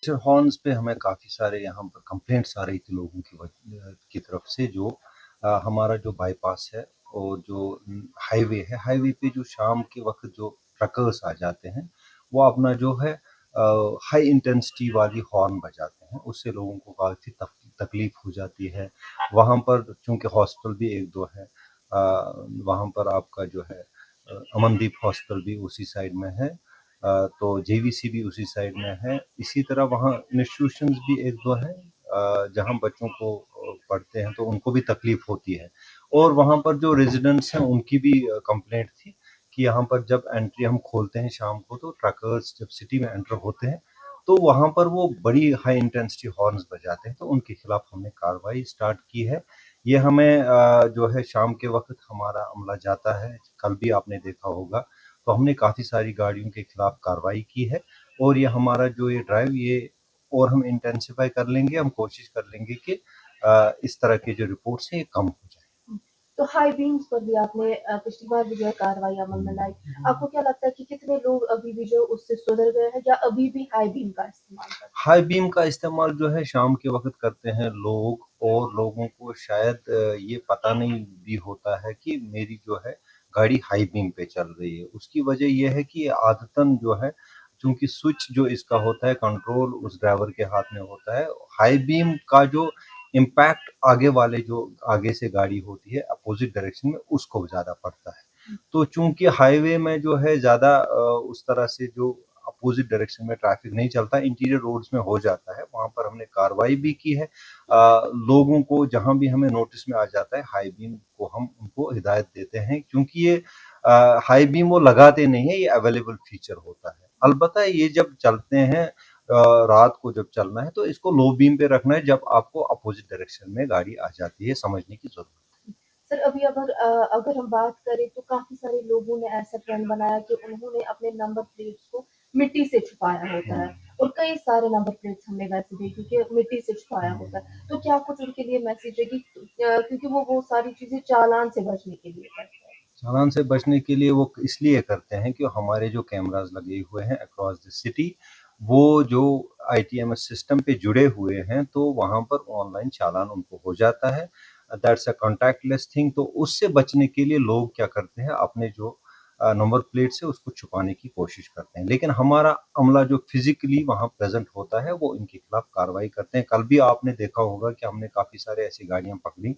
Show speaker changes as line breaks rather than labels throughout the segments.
Horns पे हमें काफ़ी सारे यहाँ पर कंप्लेंट्स आ रही थी लोगों की तरफ से जो हमारा जो बाईपास है और जो हाईवे पे जो शाम के वक़्त जो ट्रकर्स आ जाते हैं, वो अपना जो है हाई इंटेंसिटी वाली हॉर्न बजाते हैं, उससे लोगों को काफ़ी तकलीफ़ हो जाती है। वहाँ पर चूँकि हॉस्पिटल भी 1-2 है वहाँ पर आपका जो है अमनदीप हॉस्पिटल भी उसी साइड में है। तो जेवीसी भी उसी साइड में है। इसी तरह वहाँ इंस्टीट्यूशंस भी 1-2 हैं जहाँ बच्चों को पढ़ते हैं तो उनको भी तकलीफ़ होती है। और वहाँ पर जो रेज़िडेंट्स हैं उनकी भी कंप्लेंट थी कि यहाँ पर जब एंट्री हम खोलते हैं शाम को तो ट्रकर्स जब सिटी में एंटर होते हैं, तो वहाँ पर वो बड़ी हाई इंटेंसिटी हॉर्न्स बजाते हैं, तो उनके खिलाफ हमने कार्रवाई स्टार्ट की है। ये हमें जो है शाम के वक़्त हमारा अमला जाता है, कल भी आपने देखा होगा तो हमने काफ़ी सारी गाड़ियों के खिलाफ कार्रवाई की है और ये हमारा जो ये ड्राइव ये और हम इंटेंसिफाई कर लेंगे, हम कोशिश कर लेंगे कि इस तरह की जो रिपोर्ट्स हैं ये कम हो जाए।
तो हाई बीम्स पर भी आपने पिछली बार भी जो है कार्रवाई अमल में लाई। आपको क्या लगता है कि कितने लोग अभी भी जो उससे सुधर गए हैं या अभी भी हाई बीम का इस्तेमाल करते हैं?
हाई बीम का इस्तेमाल जो है शाम के वक़्त करते हैं लोग और लोगों को शायद ये पता नहीं भी होता है कि मेरी जो है गाड़ी हाई बीम पे चल रही है। उसकी वजह ये है कि आदतन जो है चूँकि स्विच जो इसका होता है कंट्रोल उस ड्राइवर के हाथ में होता है। हाई बीम का जो इम्पैक्ट आगे से गाड़ी होती है अपोज़िट डायरेक्शन में उसको ज़्यादा पड़ता है। तो चूँकि हाईवे में जो है ज़्यादा उस तरह से जो अपोज़िट डायरेक्शन में ट्रैफ़िक नहीं चलता, इंटीरियर रोड्स में हो जाता है, वहाँ पर हमने कार्रवाई भी की है। लोगों को जहाँ भी हमें नोटिस में आ जाता है, हाई बीम को हम उनको हिदायत देते हैं क्योंकि ये हाई बीम वो लगाते नहीं है, ये अवेलेबल फीचर होता है। अलबत्ता ये जब चलते हैं रात को जब चलना है, तो इसको लो बीम पे रखना है जब आपको अपोज़िट डायरेक्शन में गाड़ी आ जाती है, समझने की ज़रूरत है।
सर अभी अगर हम बात करें तो काफ़ी सारे लोगों ने ऐसा ट्रेंड बनाया कि उन्होंने अपने नंबर प्लेट्स को मिट्टी से छुपाया होता है और कई सारे नंबर प्लेट्स हमने वैसे देखे कि मिट्टी से छुपाया होता है। तो क्या कुछ उनके लिए मैसेज है कि क्योंकि वो सारी चीज़ें चालान से बचने के लिए करते हैं।
चालान से बचने के लिए वो इसलिए करते हैं कि हमारे जो कैमरास लगे हुए हैं अक्रॉस द सिटी वो जो आईटीएमएस सिस्टम पे जुड़े हुए हैं तो वहाँ पर ऑनलाइन चालान उनको हो जाता है दैट्स अ कॉन्टैक्टलेस थिंग तो उससे बचने के लिए लोग क्या करते हैं अपने जो नंबर प्लेट से उसको छुपाने की कोशिश करते हैं लेकिन हमारा अमला जो फिजिकली वहाँ प्रेजेंट होता है वो इनके खिलाफ कार्रवाई करते हैं कल भी आपने देखा होगा कि हमने काफ़ी सारे ऐसी गाड़ियाँ पकड़ी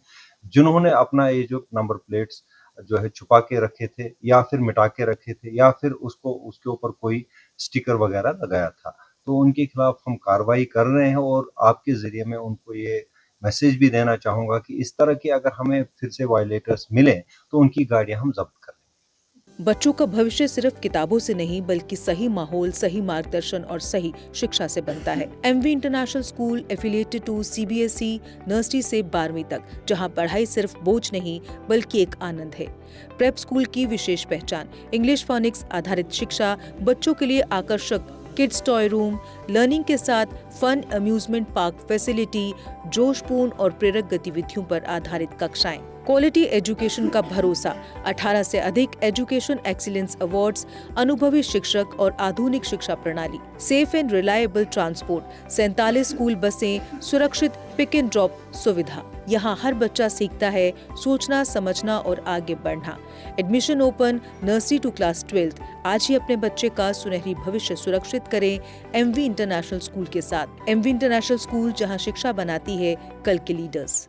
जिन्होंने अपना ये जो नंबर प्लेट्स जो है छुपा के रखे थे या फिर मिटा के रखे थे या फिर उसको उसके ऊपर कोई स्टिकर वगैरह लगाया था तो उनके खिलाफ हम कार्रवाई कर रहे हैं और आपके ज़रिए मैं उनको ये मैसेज भी देना चाहूँगा कि इस तरह के अगर हमें फिर से वायलेटर्स मिलें तो उनकी गाड़ियाँ हम ज़ब्त करें।
बच्चों का भविष्य सिर्फ किताबों से नहीं बल्कि सही माहौल, सही मार्गदर्शन और सही शिक्षा से बनता है। MV international school affiliated to CBSE nursery से 12वीं तक, जहां पढ़ाई सिर्फ बोझ नहीं बल्कि एक आनंद है। प्रेप स्कूल की विशेष पहचान इंग्लिश फोनिक्स आधारित शिक्षा, बच्चों के लिए आकर्षक किड्स टॉय रूम, लर्निंग के साथ फन अम्यूजमेंट पार्क फैसिलिटी, जोशपूर्ण और प्रेरक गतिविधियों पर आधारित कक्षाएं, क्वालिटी एजुकेशन का भरोसा, 18 से अधिक एजुकेशन एक्सीलेंस अवार्ड्स, अनुभवी शिक्षक और आधुनिक शिक्षा प्रणाली, safe and reliable transport, 47 school बसें, सुरक्षित पिक एंड ड्रॉप सुविधा। यहाँ हर बच्चा सीखता है सोचना, समझना और आगे बढ़ना। Admission open nursery to class 12। आज ही अपने बच्चे का सुनहरी भविष्य सुरक्षित करें एमवी इंटरनेशनल स्कूल के साथ। एमवी इंटरनेशनल स्कूल, जहाँ शिक्षा बनाती है कल के लीडर्स।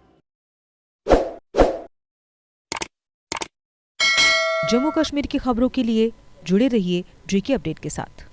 जम्मू कश्मीर की खबरों के लिए जुड़े रहिए जेके अपडेट के साथ।